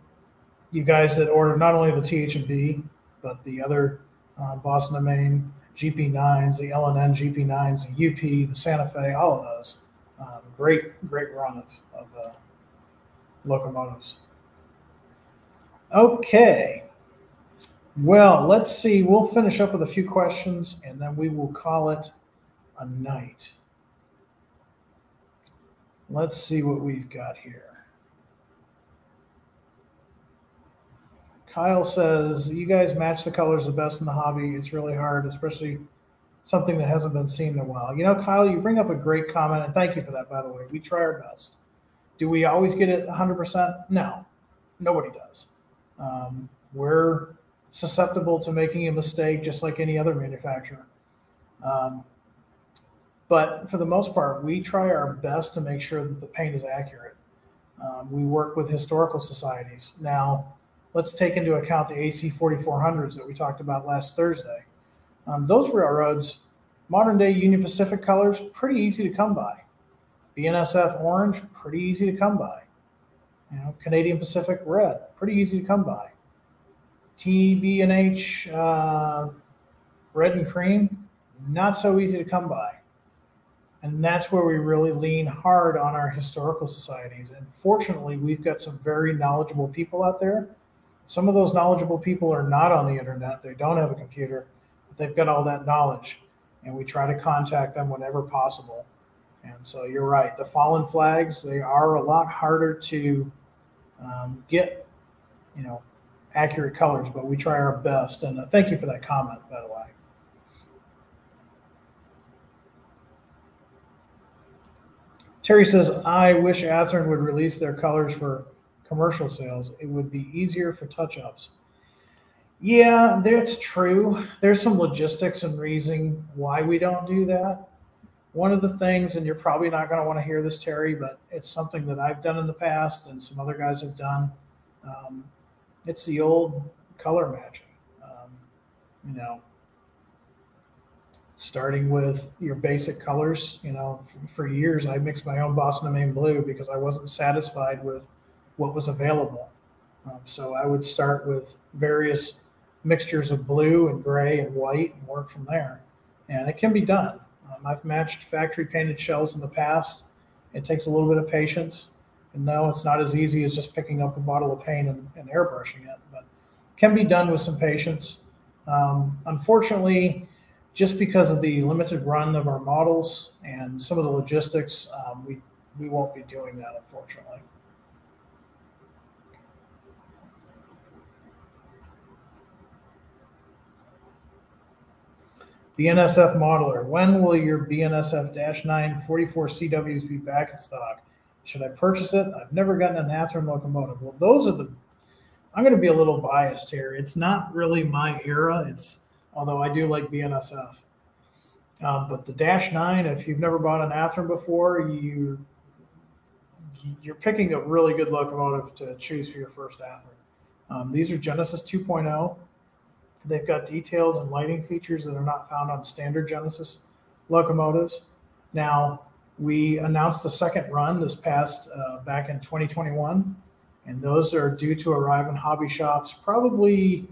you guys that order not only the TH&B, but the other Boston and Maine GP9s, the LNN GP9s, the UP, the Santa Fe, all of those. Great run of locomotives. Okay. Well, let's see. We'll finish up with a few questions, and then we will call it a night. Let's see what we've got here. Kyle says, you guys match the colors the best in the hobby. It's really hard, especially something that hasn't been seen in a while. You know, Kyle, you bring up a great comment, and thank you for that, by the way. We try our best. Do we always get it 100%? No, nobody does. We're susceptible to making a mistake just like any other manufacturer. But for the most part, we try our best to make sure that the paint is accurate. We work with historical societies. Now, let's take into account the AC 4400s that we talked about last Thursday. Those railroads, modern day Union Pacific colors, pretty easy to come by. BNSF orange, pretty easy to come by. You know, Canadian Pacific red, pretty easy to come by. TB&H red and cream, not so easy to come by. And that's where we really lean hard on our historical societies. And fortunately, we've got some very knowledgeable people out there. Some of those knowledgeable people are not on the internet. They don't have a computer, but they've got all that knowledge. And we try to contact them whenever possible. And so you're right. The fallen flags, they are a lot harder to get, you know, accurate colors, but we try our best. And thank you for that comment, by the way. Terry says, I wish Athearn would release their colors for commercial sales. It would be easier for touch-ups. Yeah, that's true. There's some logistics and reason why we don't do that. One of the things, and you're probably not going to want to hear this, Terry, but it's something that I've done in the past and some other guys have done. It's the old color matching. You know, starting with your basic colors. You know, for years I mixed my own Boston and Maine blue because I wasn't satisfied with what was available. So I would start with various mixtures of blue and gray and white and work from there. And it can be done. I've matched factory painted shells in the past. It takes a little bit of patience. And no, it's not as easy as just picking up a bottle of paint and airbrushing it, but it can be done with some patience. Unfortunately, just because of the limited run of our models and some of the logistics, we won't be doing that, unfortunately. BNSF modeler, when will your BNSF-9 44 CWs be back in stock? Should I purchase it? I've never gotten an Athearn locomotive. Well, those are the, I'm going to be a little biased here. It's not really my era. Although I do like BNSF. But the -9, if you've never bought an Athearn before, you're picking a really good locomotive to choose for your first Athearn. These are Genesis 2.0. They've got details and lighting features that are not found on standard Genesis locomotives. Now, we announced the second run this past back in 2021, and those are due to arrive in hobby shops probably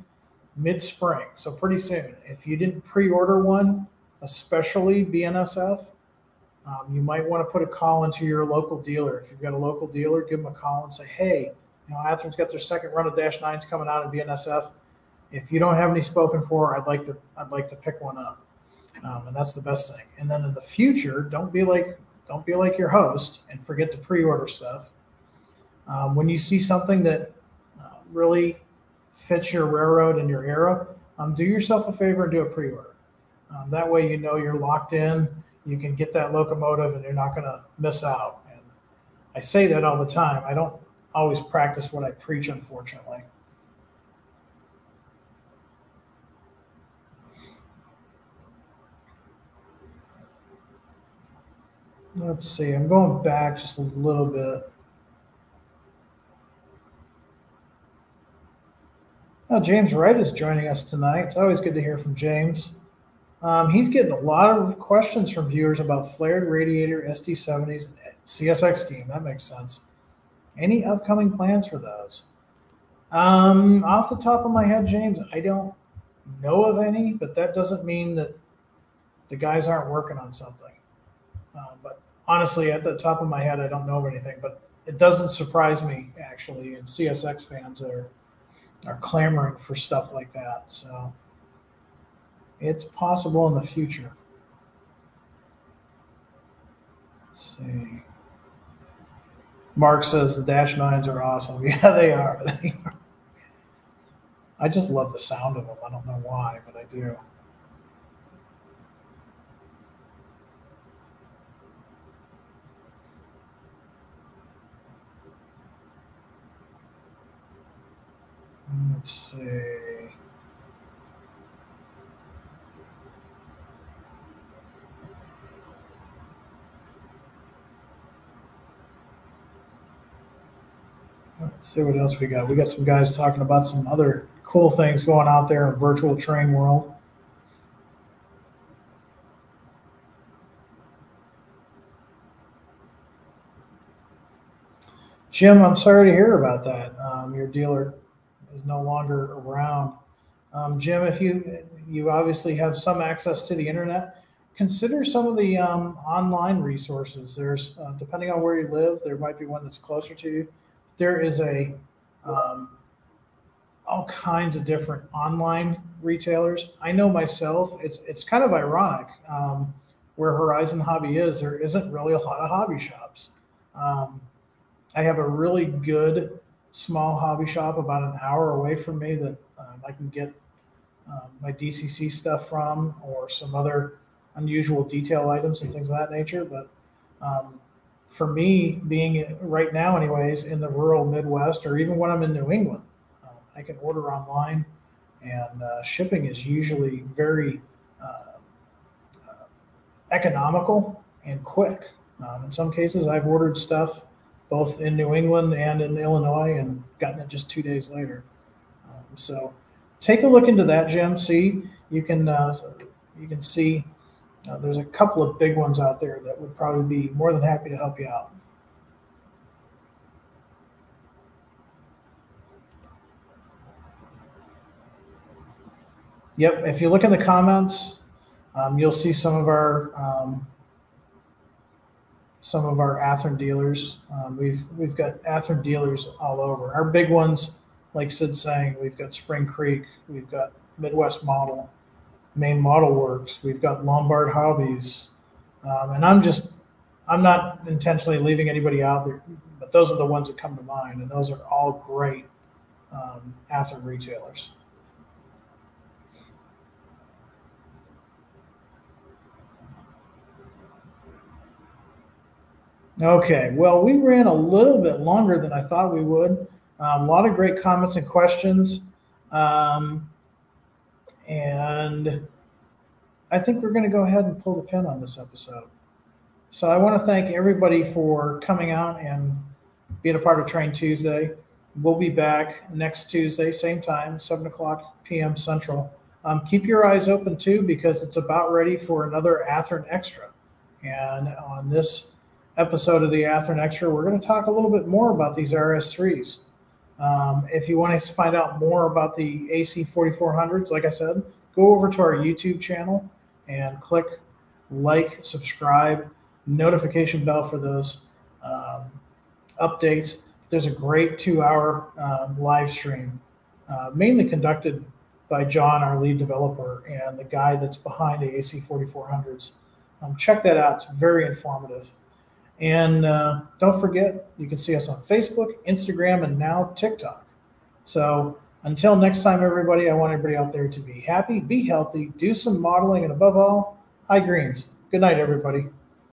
mid-spring, so pretty soon. If you didn't pre-order one, especially BNSF, you might want to put a call into your local dealer. If you've got a local dealer, give them a call and say, hey, you know, Athearn's got their second run of -9s coming out in BNSF. If you don't have any spoken for, I'd like to pick one up, and that's the best thing. And then in the future, don't be like your host and forget to pre-order stuff. When you see something that really fits your railroad and your era, do yourself a favor and do a pre-order. That way you know you're locked in, you can get that locomotive and you're not going to miss out. And I say that all the time. I don't always practice what I preach, unfortunately. Let's see, I'm going back just a little bit. Oh, James Wright is joining us tonight. It's always good to hear from James. He's getting a lot of questions from viewers about flared radiator SD70s and CSX scheme. That makes sense. Any upcoming plans for those? Off the top of my head, James, I don't know of any, but that doesn't mean that the guys aren't working on something. But honestly, at the top of my head, I don't know of anything, but it doesn't surprise me, actually, and CSX fans are clamoring for stuff like that. So it's possible in the future. Let's see. Mark says the Dash 9s are awesome. Yeah, they are. They are. I just love the sound of them. I don't know why, but I do. Let's see. Let's see what else we got. We got some guys talking about some other cool things going out there in virtual train world. Jim, I'm sorry to hear about that. Your dealer is no longer around. Jim, if you obviously have some access to the internet, consider some of the online resources. There's, depending on where you live, there might be one that's closer to you. There is all kinds of different online retailers. I know myself, it's kind of ironic. Where Horizon Hobby is, there isn't really a lot of hobby shops. I have a really good small hobby shop about an hour away from me that I can get my DCC stuff from, or some other unusual detail items and things of that nature. But for me, being right now anyways in the rural Midwest, or even when I'm in New England, I can order online, and shipping is usually very economical and quick. In some cases, I've ordered stuff both in New England and in Illinois and gotten it just 2 days later. So take a look into that, Jim. See, you can see there's a couple of big ones out there that would probably be more than happy to help you out. Yep, if you look in the comments, you'll see some of our Athearn dealers. We've got Athearn dealers all over. Our big ones, like Sid's saying, we've got Spring Creek, we've got Midwest Model, Maine Model Works, we've got Lombard Hobbies, and I'm not intentionally leaving anybody out there, but those are the ones that come to mind, and those are all great Athearn retailers. Okay, well, we ran a little bit longer than I thought we would. A lot of great comments and questions. And I think we're going to go ahead and pull the pin on this episode. So I want to thank everybody for coming out and being a part of Train Tuesday. We'll be back next Tuesday, same time, 7 o'clock p.m. Central. Keep your eyes open, too, because it's about ready for another Athearn Extra. And on this episode of the Athearn Extra, we're going to talk a little bit more about these RS3s. If you want to find out more about the AC 4400s, like I said, go over to our YouTube channel and click like, subscribe, notification bell for those updates. There's a great 2-hour live stream, mainly conducted by John, our lead developer, and the guy that's behind the AC 4400s. Check that out. It's very informative. And don't forget, you can see us on Facebook, Instagram, and now TikTok. So Until next time, everybody, I want everybody out there to be happy, be healthy, do some modeling, and above all, high greens. Good night, everybody.